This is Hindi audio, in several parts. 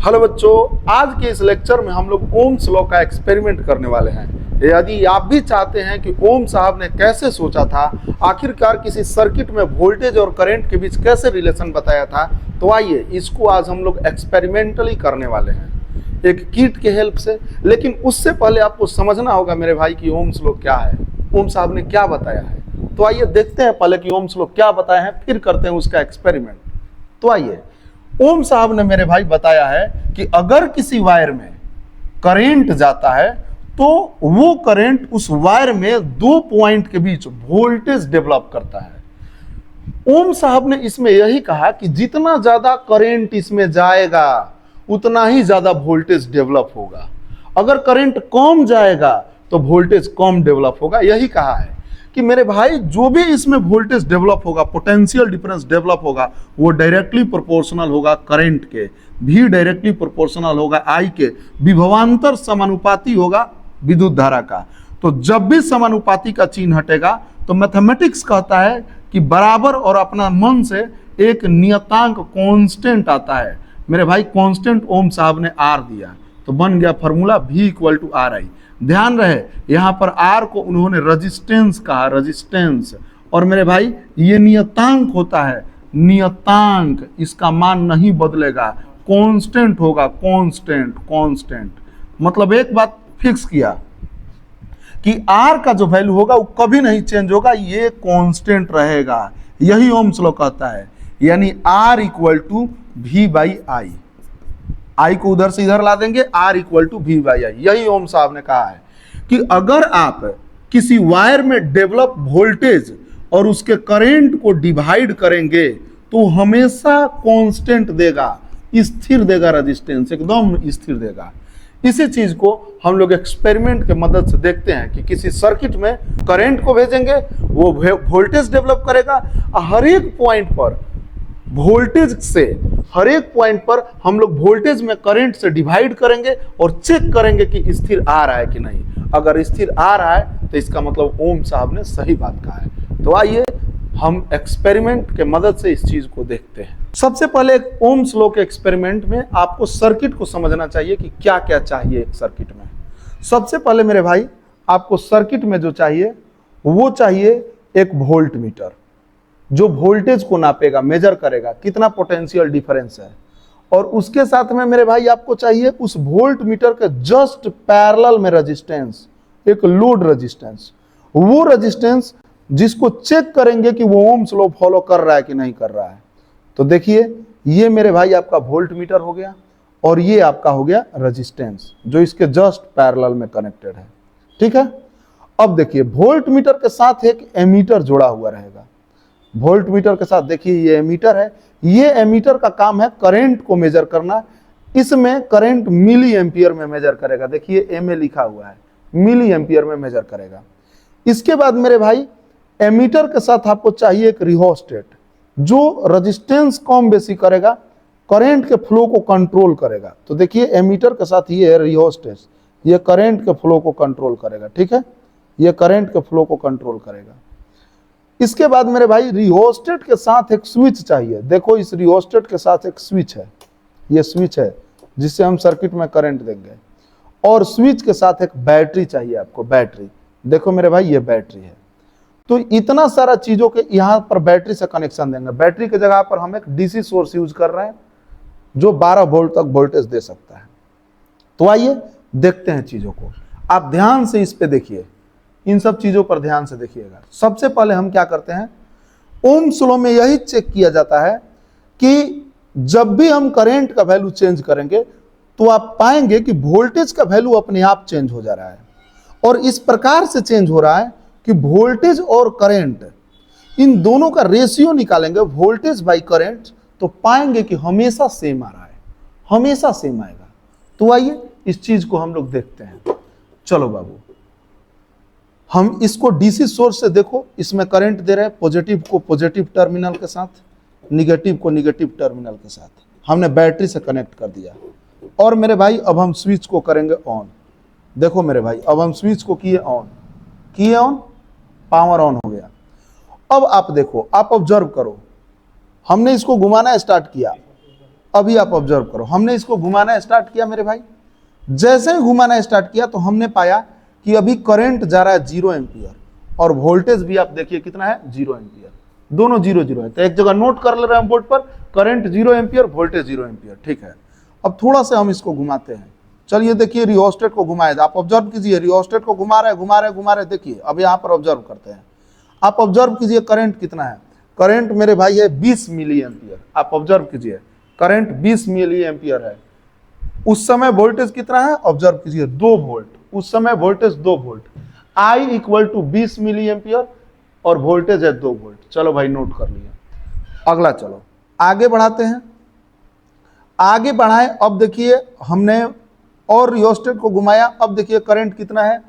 हेलो बच्चों, आज के इस लेक्चर में हम लोग ओम्स लॉ का एक्सपेरिमेंट करने वाले हैं। यदि आप भी चाहते हैं कि ओम साहब ने कैसे सोचा था, आखिरकार किसी सर्किट में वोल्टेज और करंट के बीच कैसे रिलेशन बताया था, तो आइए इसको आज हम लोग एक्सपेरिमेंटली करने वाले हैं एक किट के हेल्प से। लेकिन उससे पहले आपको समझना होगा मेरे भाई कि ओम्स लॉ क्या है, ओम साहब ने क्या बताया है। तो आइए देखते हैं पहले कि ओम्स लॉ क्या बताया है, फिर करते हैं उसका एक्सपेरिमेंट। तो आइए, ओम साहब ने मेरे भाई बताया है कि अगर किसी वायर में करंट जाता है तो वो करंट उस वायर में दो पॉइंट के बीच वोल्टेज डेवलप करता है। ओम साहब ने इसमें यही कहा कि जितना ज्यादा करंट इसमें जाएगा उतना ही ज्यादा वोल्टेज डेवलप होगा, अगर करंट कम जाएगा तो वोल्टेज कम डेवलप होगा। यही कहा है कि मेरे भाई जो भी इसमें वोल्टेज डेवलप होगा, पोटेंशियल डिफरेंस डेवलप होगा, वो डायरेक्टली प्रोपोर्शनल होगा करंट के, भी डायरेक्टली प्रोपोर्शनल होगा आई के, विभवांतर समानुपाती होगा विद्युत धारा का। तो जब भी समानुपाती का चिन्ह हटेगा तो मैथमेटिक्स कहता है कि बराबर और अपना मन से एक नियतांक कांस्टेंट आता है। मेरे भाई कांस्टेंट ओम साहब ने आर दिया तो बन गया फॉर्मूला V = RI। ध्यान रहे यहाँ पर R को उन्होंने रेजिस्टेंस कहा, रेजिस्टेंस। और मेरे भाई ये नियतांक होता है, नियतांक, इसका मान नहीं बदलेगा, कांस्टेंट होगा, कांस्टेंट कांस्टेंट। मतलब एक बात फिक्स किया कि R का जो वैल्यू होगा वो कभी नहीं चेंज होगा, ये कांस्टेंट रहेगा। यही ओम्स लॉ कहता है, यानी R = V/I। आई को उधर से इधर ला देंगे, R = V/I। यही ओम साहब ने कहा है कि अगर आप किसी वायर में डेवलप वोल्टेज और उसके करंट को डिवाइड करेंगे तो हमेशा कांस्टेंट देगा, स्थिर देगा, रेजिस्टेंस एकदम स्थिर देगा। इसी चीज को हम लोग एक्सपेरिमेंट के मदद से देखते हैं कि किसी सर्किट में करंट को भेजेंगे, वो वोल्टेज डेवलप करेगा, हर एक पॉइंट पर वोल्टेज से, हर एक पॉइंट पर हम लोग वोल्टेज में करंट से डिवाइड करेंगे और चेक करेंगे कि स्थिर आ रहा है कि नहीं। अगर स्थिर आ रहा है तो इसका मतलब ओम साहब ने सही बात कहा है। तो आइए हम एक्सपेरिमेंट के मदद से इस चीज को देखते हैं। सबसे पहले ओम्स लॉ के एक्सपेरिमेंट में आपको सर्किट को समझना चाहिए कि क्या क्या चाहिए एक सर्किट में। सबसे पहले मेरे भाई आपको सर्किट में जो चाहिए वो चाहिए एक वोल्ट मीटर, जो वोल्टेज को नापेगा, मेजर करेगा कितना पोटेंशियल डिफरेंस है। और उसके साथ में मेरे भाई आपको चाहिए उस वोल्ट मीटर के जस्ट पैरेलल में रेजिस्टेंस, एक लोड रेजिस्टेंस, वो रेजिस्टेंस जिसको चेक करेंगे कि वो ओम्स लॉ फॉलो कर रहा है कि नहीं कर रहा है। तो देखिए ये मेरे भाई आपका वोल्ट मीटर हो गया और ये आपका हो गया रेजिस्टेंस जो इसके जस्ट पैरेलल में कनेक्टेड है। ठीक है, अब देखिए वोल्ट मीटर के साथ एक एमीटर जुड़ा हुआ रहेगा। वोल्ट मीटर के साथ देखिए ये एमीटर है, ये एमीटर का काम है करंट को मेजर करना। इसमें करंट मिली एम्पियर में मेजर करेगा, देखिए एमए लिखा हुआ है, मिली एम्पियर में मेजर करेगा। इसके बाद मेरे भाई एमीटर के साथ आपको चाहिए एक रिहोस्टेट जो रेजिस्टेंस कम बेसी करेगा, करंट के फ्लो को कंट्रोल करेगा। तो देखिए एमीटर के साथ ये है रिहोस्टेट, ये करंट के फ्लो को कंट्रोल करेगा। ठीक है, ये करंट के फ्लो को कंट्रोल करेगा। इसके बाद मेरे भाई रिहोस्टेट के साथ एक स्विच चाहिए। देखो इस रिहोस्टेट के साथ एक स्विच है, ये स्विच है जिससे हम सर्किट में करंट देंगे। और स्विच के साथ एक बैटरी चाहिए आपको, बैटरी। देखो मेरे भाई ये बैटरी है। तो इतना सारा चीजों के यहाँ पर बैटरी से कनेक्शन देंगे। बैटरी की जगह पर हम एक डीसी सोर्स यूज कर रहे हैं जो 12 वोल्ट तक वोल्टेज दे सकता है। तो आइए देखते हैं चीजों को, आप ध्यान से इस पे देखिए, इन सब चीजों पर ध्यान से देखिएगा। सबसे पहले हम क्या करते हैं, ओम्स लॉ में यही चेक किया जाता है कि जब भी हम करंट का वैल्यू चेंज करेंगे तो आप पाएंगे कि वोल्टेज का वैल्यू अपने आप चेंज हो जा रहा है। और इस प्रकार से चेंज हो रहा है कि वोल्टेज और करंट इन दोनों का रेशियो निकालेंगे, वोल्टेज बाई करंट, तो पाएंगे कि हमेशा सेम आ रहा है, हमेशा सेम आएगा। तो आइए इस चीज को हम लोग देखते हैं। चलो बाबू, हम इसको डीसी सोर्स से देखो, इसमें करंट दे रहे हैं, पॉजिटिव को पॉजिटिव टर्मिनल के साथ, निगेटिव को निगेटिव टर्मिनल के साथ। हमने बैटरी से कनेक्ट कर दिया। और मेरे भाई अब हम स्विच को करेंगे ऑन। देखो मेरे भाई अब हम स्विच को किए ऑन, किए ऑन, पावर ऑन हो गया। अब आप देखो, आप ऑब्जर्व करो, हमने इसको घुमाना स्टार्ट किया, अभी आप ऑब्जर्व करो, हमने इसको घुमाना स्टार्ट किया मेरे भाई, जैसे ही घुमाना स्टार्ट किया तो हमने पाया कि अभी करंट जा रहा है 0 एम्पियर और वोल्टेज भी आप देखिए कितना है 0 एम्पियर, दोनों 0 0 है। तो एक जगह नोट कर ले रहे हैं बोर्ड पर, करंट 0 एम्पियर, वोल्टेज 0 एम्पियर, ठीक है। अब थोड़ा सा हम इसको घुमाते हैं, चलिए देखिए रियोस्टेट को घुमाए, आप ऑब्जर्व कीजिए, रियोस्टेट को घुमा रहे, देखिए अब यहाँ पर ऑब्जर्व करते हैं, आप ऑब्जर्व कीजिए करंट कितना है, करंट मेरे भाई है 20 मिली एम्पियर, आप ऑब्जर्व कीजिए करंट 20 मिली एम्पियर है। उस समय वोल्टेज कितना है, ऑब्जर्व कीजिए 2 वोल्ट, उस समय voltage 2 volt, I equal to 20 milli ampere और वोल्टेज है 2 वोल्ट। चलो भाई नोट कर लिया। अगला चलो आगे बढ़ाते हैं, आगे बढ़ाएं। अब देखिए हमने और रियोस्टेट को घुमाया, अब देखिए करंट कितना है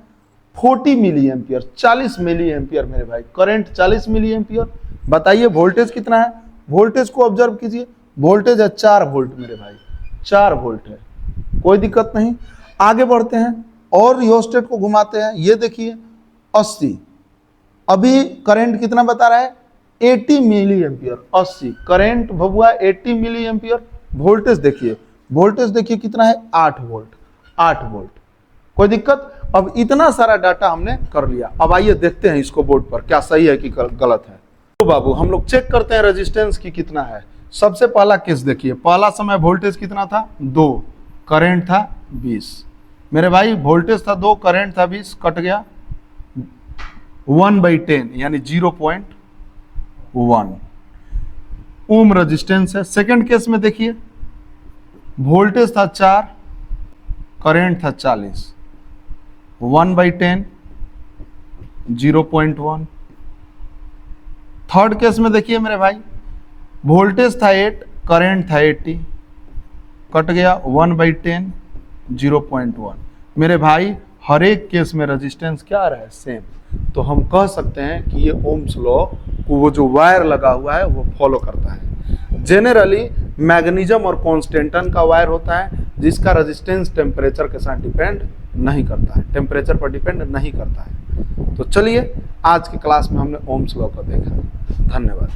40 मिली एम्पियर, 40 मिली एम्पियर मेरे भाई, करंट 40 मिली एम्पियर। बताइए वोल्टेज कितना है, वोल्टेज को ऑब्जर्व कीजिए, वोल्टेज है 4 वोल्ट मेरे भाई, 4 वोल्ट है, कोई दिक्कत नहीं। आगे बढ़ते हैं और रियोस्टेट को घुमाते हैं, ये देखिए 80, अभी करंट कितना बता रहा है 80 मिली एम्पियर, 80 करंट भगुआ 80 मिली एम्पियर। वोल्टेज देखिए कितना है 8 वोल्ट, 8 वोल्ट, कोई दिक्कत। अब इतना सारा डाटा हमने कर लिया, अब आइए देखते हैं इसको बोर्ड पर क्या सही है कि गलत है। तो बाबू हम लोग चेक करते हैं रेजिस्टेंस की कितना है। सबसे पहला केस देखिए, पहला समय वोल्टेज कितना था 2, करंट था 20 मेरे भाई, वोल्टेज था 2, करंट था 20, कट गया 1/10 यानी 0.1 ओम रेजिस्टेंस है। सेकंड केस में देखिए वोल्टेज था 4, करंट था 40, 1/10 0.1। थर्ड केस में देखिए मेरे भाई वोल्टेज था 8, करंट था 80, कट गया 1/10 0.1 मेरे भाई। हर एक केस में रेजिस्टेंस क्या आ रहा है सेम, तो हम कह सकते हैं कि ये ओम्स लॉ को वो जो वायर लगा हुआ है वो फॉलो करता है। जेनरली मैग्नीशियम और कॉन्स्टेंटन का वायर होता है जिसका रेजिस्टेंस टेम्परेचर के साथ डिपेंड नहीं करता है, टेम्परेचर पर डिपेंड नहीं करता है। तो चलिए आज की क्लास में हमने ओम्स लॉ को देखा, धन्यवाद।